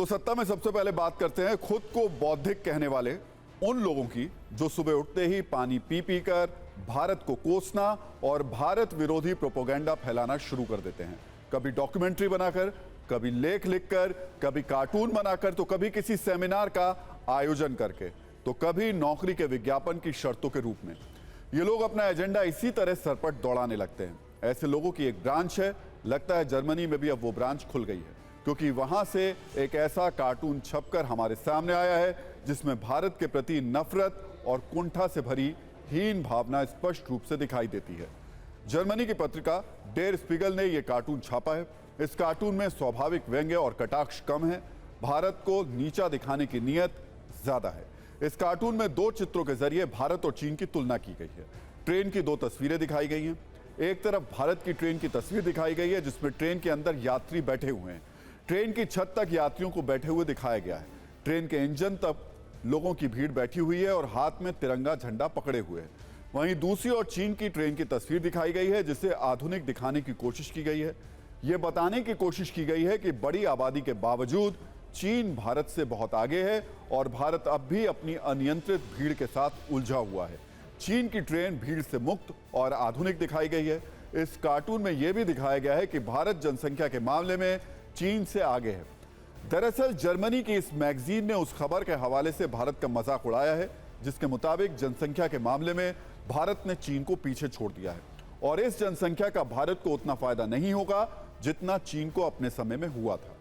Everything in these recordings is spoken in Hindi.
तो सत्ता में सबसे पहले बात करते हैं खुद को बौद्धिक कहने वाले उन लोगों की जो सुबह उठते ही पानी पी पी कर भारत को कोसना और भारत विरोधी प्रोपेगेंडा फैलाना शुरू कर देते हैं। कभी डॉक्यूमेंट्री बनाकर, कभी लेख लिखकर, कभी कार्टून बनाकर, तो कभी किसी सेमिनार का आयोजन करके, तो कभी नौकरी के विज्ञापन की शर्तों के रूप में। ये लोग अपना एजेंडा इसी तरह सरपट दौड़ाने लगते हैं। ऐसे लोगों की एक ब्रांच है, लगता है जर्मनी में भी अब वो ब्रांच खुल गई है, क्योंकि वहां से एक ऐसा कार्टून छपकर हमारे सामने आया है जिसमें भारत के प्रति नफरत और कुंठा से भरी हीन भावना स्पष्ट रूप से दिखाई देती है। जर्मनी की पत्रिका डेर स्पीगल ने यह कार्टून छापा है। इस कार्टून में स्वाभाविक व्यंग्य और कटाक्ष कम है, भारत को नीचा दिखाने की नीयत ज्यादा है। इस कार्टून में दो चित्रों के जरिए भारत और चीन की तुलना की गई है। ट्रेन की दो तस्वीरें दिखाई गई हैं। एक तरफ भारत की ट्रेन की तस्वीर दिखाई गई है जिसमें ट्रेन के अंदर यात्री बैठे हुए हैं। ट्रेन की छत तक यात्रियों को बैठे हुए दिखाया गया है। ट्रेन के इंजन तक लोगों की भीड़ बैठी हुई है और हाथ में तिरंगा झंडा पकड़े हुए है। वहीं दूसरी ओर चीन की ट्रेन की तस्वीर दिखाई गई है जिसे आधुनिक दिखाने की कोशिश की गई है। यह बताने की कोशिश की गई है कि बड़ी आबादी के बावजूद चीन भारत से बहुत आगे है और भारत अब भी अपनी अनियंत्रित भीड़ के साथ उलझा हुआ है। चीन की ट्रेन भीड़ से मुक्त और आधुनिक दिखाई गई है। इस कार्टून में यह भी दिखाया गया है कि भारत जनसंख्या के मामले में चीन से आगे है। दरअसल जर्मनी की इस मैगजीन ने उस खबर के हवाले से भारत का मजाक उड़ाया है जिसके मुताबिक जनसंख्या के मामले में भारत ने चीन को पीछे छोड़ दिया है और इस जनसंख्या का भारत को उतना फायदा नहीं होगा जितना चीन को अपने समय में हुआ था।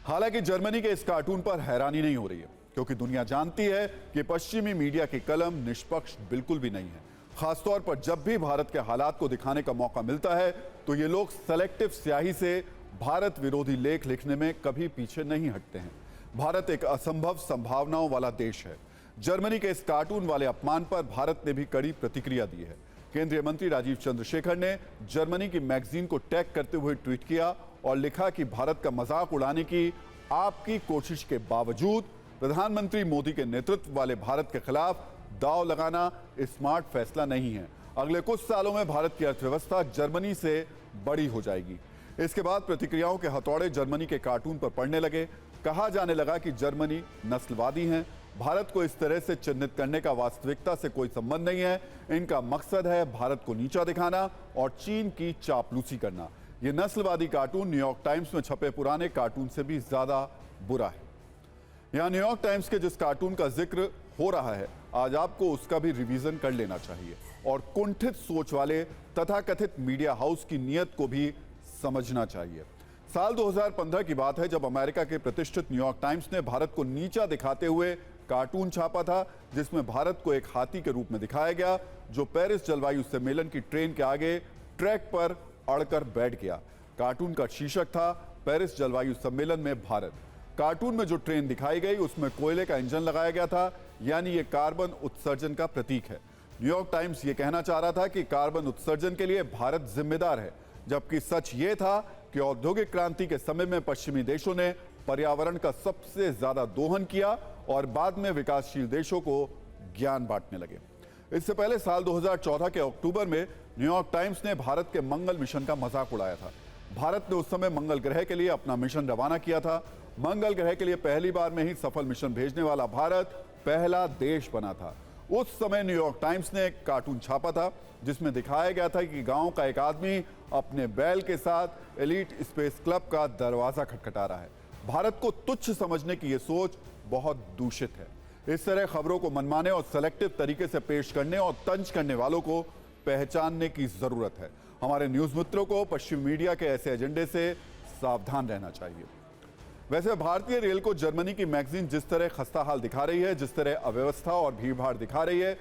हालांकि जर्मनी के इस कार्टून पर हैरानी नहीं हो रही है, क्योंकि दुनिया जानती है कि पश्चिमी मीडिया की कलम निष्पक्ष बिल्कुल भी नहीं है। खासतौर पर जब भी भारत के हालात को दिखाने का मौका मिलता है तो ये लोग सेलेक्टिव स्याही से भारत विरोधी लेख लिखने में कभी पीछे नहीं हटते हैं। भारत एक असंभव संभावनाओं वाला देश है। जर्मनी के इस कार्टून वाले अपमान पर भारत ने भी कड़ी प्रतिक्रिया दी है। केंद्रीय मंत्री राजीव चंद्रशेखर ने जर्मनी की मैगजीन को टैग करते हुए ट्वीट किया और लिखा कि भारत का मजाक उड़ाने की आपकी कोशिश के बावजूद प्रधानमंत्री मोदी के नेतृत्व वाले भारत के खिलाफ दांव लगाना स्मार्ट फैसला नहीं है। अगले कुछ सालों में भारत की अर्थव्यवस्था जर्मनी से बड़ी हो जाएगी। इसके बाद प्रतिक्रियाओं के हथौड़े जर्मनी के कार्टून पर पड़ने लगे। कहा जाने लगा कि जर्मनी नस्लवादी हैं। भारत को इस तरह से चिन्हित करने का वास्तविकता से कोई संबंध नहीं है। इनका मकसद है भारत को नीचा दिखाना और चीन की चापलूसी करना। यह नस्लवादी कार्टून न्यूयॉर्क टाइम्स में छपे पुराने कार्टून से भी ज्यादा बुरा है। यहां न्यूयॉर्क टाइम्स के जिस कार्टून का जिक्र हो रहा है, आज आपको उसका भी रिवीजन कर लेना चाहिए और कुंठित सोच वाले तथाकथित मीडिया हाउस की नीयत को भी समझना चाहिए। साल 2015 की बात है जब अमेरिका के प्रतिष्ठित न्यूयॉर्क टाइम्स ने भारत को नीचा दिखाते हुए कार्टून छापा था जिसमें भारत को एक हाथी के रूप में दिखाया गया जो पेरिस जलवायु सम्मेलन की ट्रेन के आगे ट्रैक पर अड़कर बैठ गया। कार्टून का शीर्षक था पेरिस जलवायु सम्मेलन में भारत। कार्टून में जो ट्रेन दिखाई गई उसमें कोयले का इंजन लगाया गया था, यानी यह कार्बन उत्सर्जन का प्रतीक है। न्यूयॉर्क टाइम्स यह कहना चाह रहा था कि कार्बन उत्सर्जन के लिए भारत जिम्मेदार है, जबकि सच यह था कि औद्योगिक क्रांति के समय में पश्चिमी देशों ने पर्यावरण का सबसे ज्यादा दोहन किया और बाद में विकासशील देशों को ज्ञान बांटने लगे। इससे पहले साल 2014 के अक्टूबर में न्यूयॉर्क टाइम्स ने भारत के मंगल मिशन का मजाक उड़ाया था। भारत ने उस समय मंगल ग्रह के लिए अपना मिशन रवाना किया था। मंगल ग्रह के लिए पहली बार में ही सफल मिशन भेजने वाला भारत पहला देश बना था। उस समय न्यूयॉर्क टाइम्स ने एक कार्टून छापा था जिसमें दिखाया गया था कि गांव का एक आदमी अपने बैल के साथ एलीट स्पेस क्लब का दरवाजा खटखटा रहा है। भारत को तुच्छ समझने की यह सोच बहुत दूषित है। इस तरह खबरों को मनमाने और सेलेक्टिव तरीके से पेश करने और तंज करने वालों को पहचानने की जरूरत है। हमारे न्यूज मित्रों को पश्चिमी मीडिया के ऐसे एजेंडे से सावधान रहना चाहिए। वैसे भारतीय रेल को जर्मनी की मैगजीन जिस तरह खस्ता हाल दिखा रही है, जिस तरह अव्यवस्था और भीड़भाड़ दिखा रही है,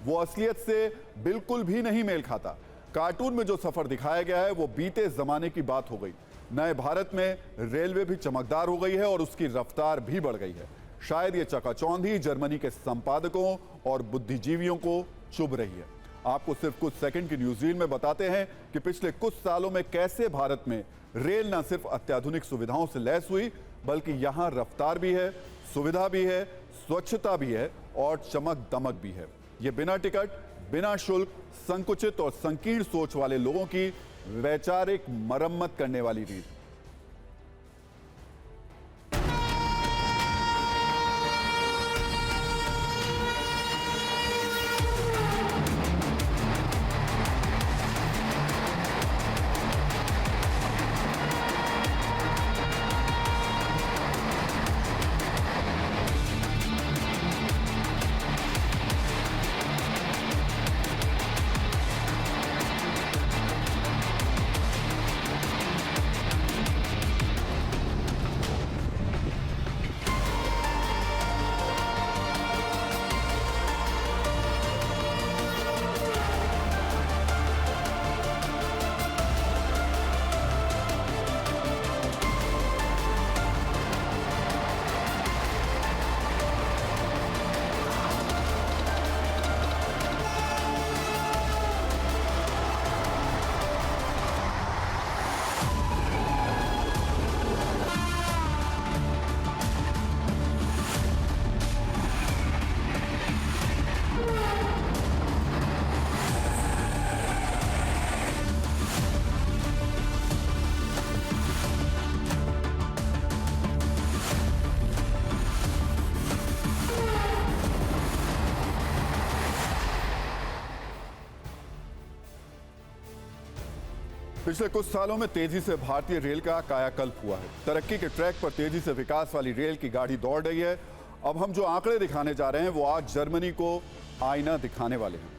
वो असलियत से बिल्कुल भी नहीं मेल खाता। कार्टून में जो सफर दिखाया गया है वो बीते जमाने की बात हो गई। नए भारत में रेलवे भी चमकदार हो गई है और उसकी रफ्तार भी बढ़ गई है। शायद ये चकाचौंध ही जर्मनी के संपादकों और बुद्धिजीवियों को चुभ रही है। आपको सिर्फ कुछ सेकंड की न्यूज रील में बताते हैं कि पिछले कुछ सालों में कैसे भारत में रेल न सिर्फ अत्याधुनिक सुविधाओं से लैस हुई, बल्कि यहां रफ्तार भी है, सुविधा भी है, स्वच्छता भी है और चमक दमक भी है। ये बिना टिकट, बिना शुल्क, संकुचित और संकीर्ण सोच वाले लोगों की वैचारिक मरम्मत करने वाली रीत। पिछले कुछ सालों में तेजी से भारतीय रेल का कायाकल्प हुआ है। तरक्की के ट्रैक पर तेजी से विकास वाली रेल की गाड़ी दौड़ रही है। अब हम जो आंकड़े दिखाने जा रहे हैं वो आज जर्मनी को आईना दिखाने वाले हैं।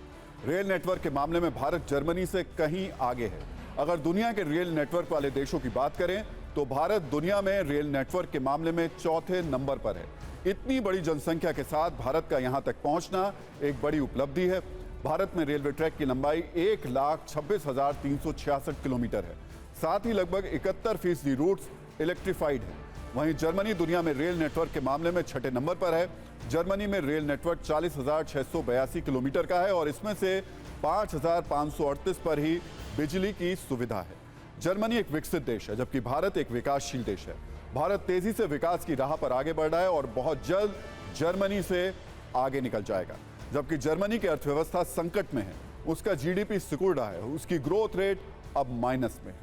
रेल नेटवर्क के मामले में भारत जर्मनी से कहीं आगे है। अगर दुनिया के रेल नेटवर्क वाले देशों की बात करें तो भारत दुनिया में रेल नेटवर्क के मामले में चौथे नंबर पर है। इतनी बड़ी जनसंख्या के साथ भारत का यहां तक पहुंचना एक बड़ी उपलब्धि है। भारत में रेलवे ट्रैक की लंबाई 1,26,366 किलोमीटर है। साथ ही लगभग 71% रूट्स इलेक्ट्रिफाइड हैं। वहीं जर्मनी दुनिया में रेल नेटवर्क के मामले में छठे नंबर पर है। जर्मनी में रेल नेटवर्क 40,682 किलोमीटर का है और इसमें से 5,538 पर ही बिजली की सुविधा है। जर्मनी एक विकसित देश है जबकि भारत एक विकासशील देश है। भारत तेजी से विकास की राह पर आगे बढ़ रहा है और बहुत जल्द जर्मनी से आगे निकल जाएगा। जबकि जर्मनी की अर्थव्यवस्था संकट में है, उसका जीडीपी सिकुड़ रहा है, उसकी ग्रोथ रेट अब माइनस में है।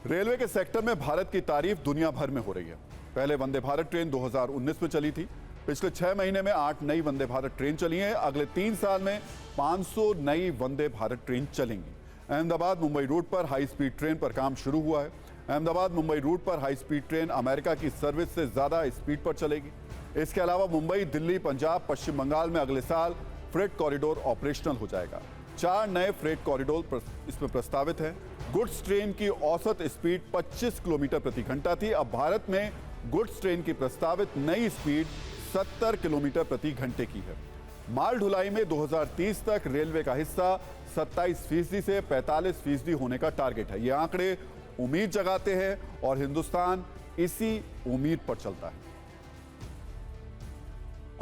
रेलवे के सेक्टर में भारत की तारीफ दुनिया भर में हो रही है। पहले वंदे भारत ट्रेन 2019 में चली थी। पिछले 6 महीने में 8 नई वंदे भारत ट्रेन चली हैं। अगले 3 साल में 500 नई वंदे भारत ट्रेन चलेंगी। अहमदाबाद मुंबई रूट पर हाई स्पीड ट्रेन पर काम शुरू हुआ है। अहमदाबाद मुंबई रूट पर हाई स्पीड ट्रेन अमेरिका की सर्विस से ज्यादा स्पीड पर चलेगी। इसके अलावा मुंबई, दिल्ली, पंजाब, पश्चिम बंगाल में अगले साल फ्रेट कॉरिडोर ऑपरेशनल हो जाएगा। 4 नए फ्रेट कॉरिडोर इसमें प्रस्तावित है। गुड्स ट्रेन की औसत स्पीड 25 किलोमीटर प्रति घंटा थी। अब भारत में गुड्स ट्रेन की प्रस्तावित नई स्पीड 70 किलोमीटर प्रति घंटे की है। माल ढुलाई में 2030 तक रेलवे का हिस्सा 27% से 45% होने का टारगेट है। ये आंकड़े उम्मीद जगाते हैं और हिंदुस्तान इसी उम्मीद पर चलता है।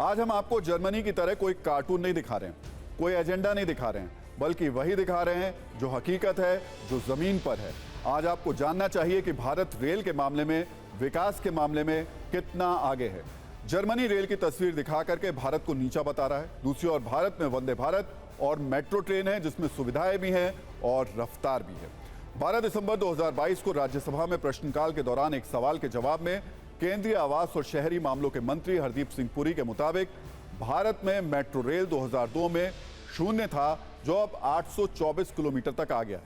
आज हम आपको जर्मनी की तरह कोई कार्टून नहीं दिखा रहे हैं, कोई एजेंडा नहीं दिखा रहे हैं, बल्कि वही दिखा रहे हैं जो हकीकत है, जो जमीन पर है। आज आपको जानना चाहिए कि भारत रेल के मामले में, विकास के मामले में कितना आगे है। जर्मनी रेल की तस्वीर दिखा करके भारत को नीचा बता रहा है। दूसरी ओर भारत में वंदे भारत और मेट्रो ट्रेन है जिसमें सुविधाएं भी हैं और रफ्तार भी है। 12 दिसंबर 2022 को राज्यसभा में प्रश्नकाल के दौरान एक सवाल के जवाब में केंद्रीय आवास और शहरी मामलों के मंत्री हरदीप सिंह पुरी के मुताबिक भारत में मेट्रो रेल 2002 में शून्य था, जो अब 824 किलोमीटर तक आ गया है।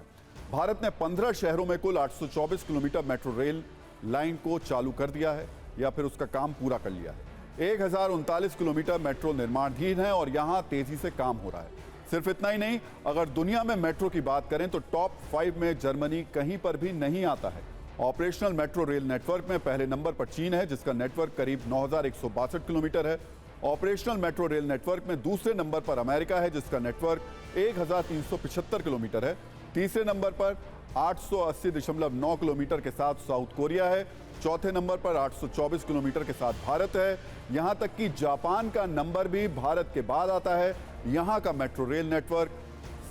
भारत ने 15 शहरों में कुल 824 किलोमीटर मेट्रो रेल लाइन को चालू कर दिया है या फिर उसका काम पूरा कर लिया है। 1039 किलोमीटर मेट्रो निर्माणाधीन है और यहां तेजी से काम हो रहा है। सिर्फ इतना ही नहीं, अगर दुनिया में मेट्रो की बात करें तो टॉप 5 में जर्मनी कहीं पर भी नहीं आता है। ऑपरेशनल मेट्रो रेल नेटवर्क में पहले नंबर पर चीन है जिसका नेटवर्क करीब 9162 किलोमीटर है। ऑपरेशनल मेट्रो रेल नेटवर्क में दूसरे नंबर पर अमेरिका है जिसका नेटवर्क 1375 किलोमीटर है। तीसरे नंबर पर 880.9 किलोमीटर के साथ साउथ कोरिया है। चौथे नंबर पर 824 किलोमीटर के साथ भारत है। यहां तक कि जापान का नंबर भी भारत के बाद आता है। यहां का मेट्रो रेल नेटवर्क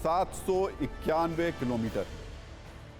791 किलोमीटर